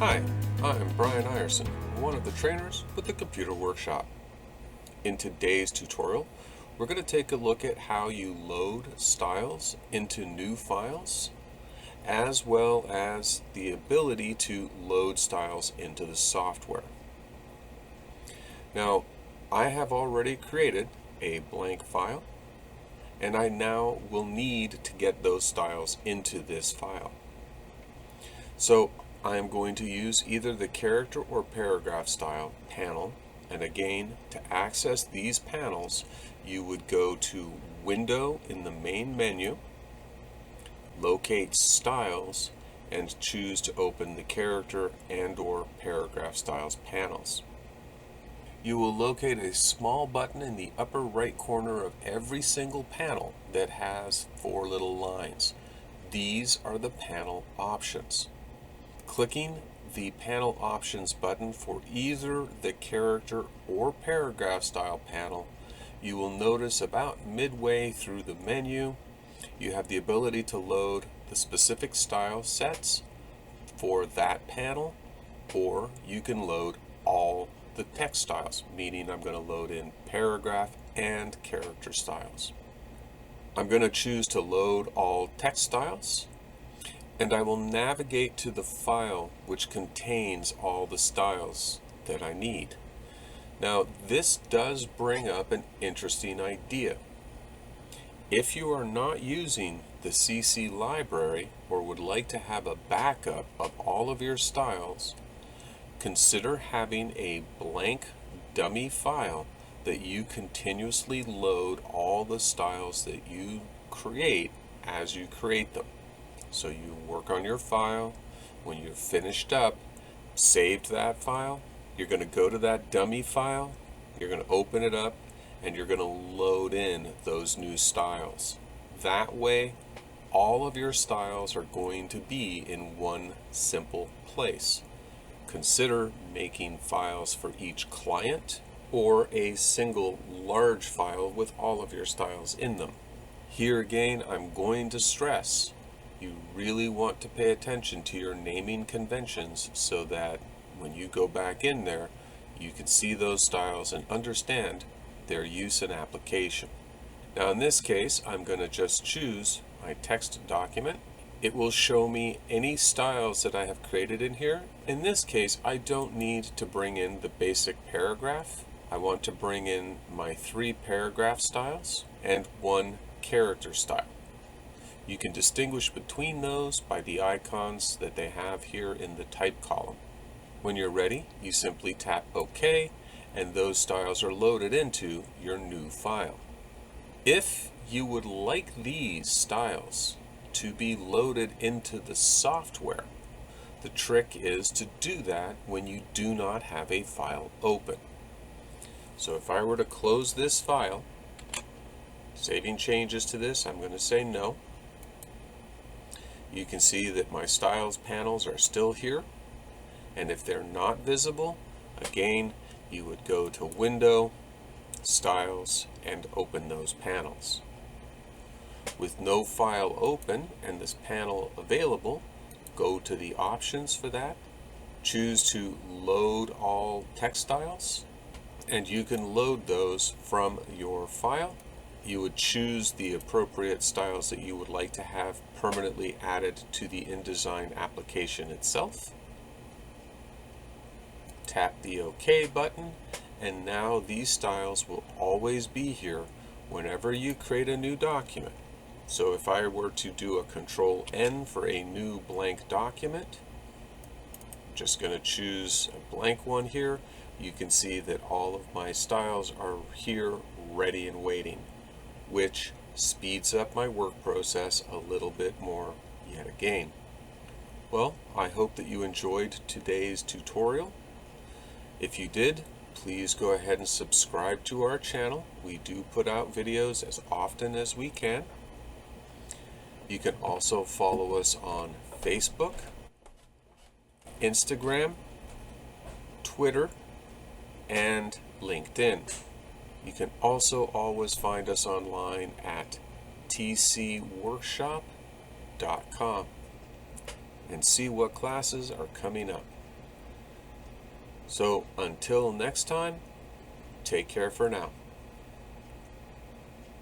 Hi, I'm Brian Ierson, one of the trainers with the Computer Workshop. In today's tutorial, we're going to take a look at how you load styles into new files, as well as the ability to load styles into the software. Now, I have already created a blank file, and I now will need to get those styles into this file. So I am going to use either the character or paragraph style panel, and again, to access these panels, you would go to Window in the main menu, locate Styles, and choose to open the character and or paragraph styles panels. You will locate a small button in the upper right corner of every single panel that has 4 little lines. These are the panel options. Clicking the panel options button for either the character or paragraph style panel, you will notice about midway through the menu, you have the ability to load the specific style sets for that panel, or you can load all the text styles, meaning I'm going to load in paragraph and character styles. I'm going to choose to load all text styles, and I will navigate to the file which contains all the styles that I need. Now, this does bring up an interesting idea. If you are not using the CC library or would like to have a backup of all of your styles, consider having a blank dummy file that you continuously load all the styles that you create as you create them. So you work on your file, when you're finished up, saved that file, you're going to go to that dummy file, you're going to open it up, and you're going to load in those new styles. That way, all of your styles are going to be in one simple place. Consider making files for each client or a single large file with all of your styles in them. Here again, I'm going to stress you really want to pay attention to your naming conventions so that when you go back in there, you can see those styles and understand their use and application. Now in this case, I'm going to just choose my text document. It will show me any styles that I have created in here. In this case, I don't need to bring in the basic paragraph. I want to bring in my 3 paragraph styles and 1 character style. You can distinguish between those by the icons that they have here in the type column. When you're ready, you simply tap OK, and those styles are loaded into your new file. If you would like these styles to be loaded into the software, the trick is to do that when you do not have a file open. So if I were to close this file, saving changes to this, I'm going to say no. You can see that my styles panels are still here, and if they're not visible, again, you would go to Window, Styles, and open those panels. With no file open and this panel available, go to the options for that, choose to load all text styles, and you can load those from your file. You would choose the appropriate styles that you would like to have permanently added to the InDesign application itself. Tap the OK button, and now these styles will always be here whenever you create a new document. So if I were to do a Control N for a new blank document, I'm just going to choose a blank one here. You can see that all of my styles are here ready and waiting, which speeds up my work process a little bit more yet again. Well, I hope that you enjoyed today's tutorial. If you did, please go ahead and subscribe to our channel. We do put out videos as often as we can. You can also follow us on Facebook, Instagram, Twitter, and LinkedIn. You can also always find us online at tcworkshop.com and see what classes are coming up. So until next time, take care for now.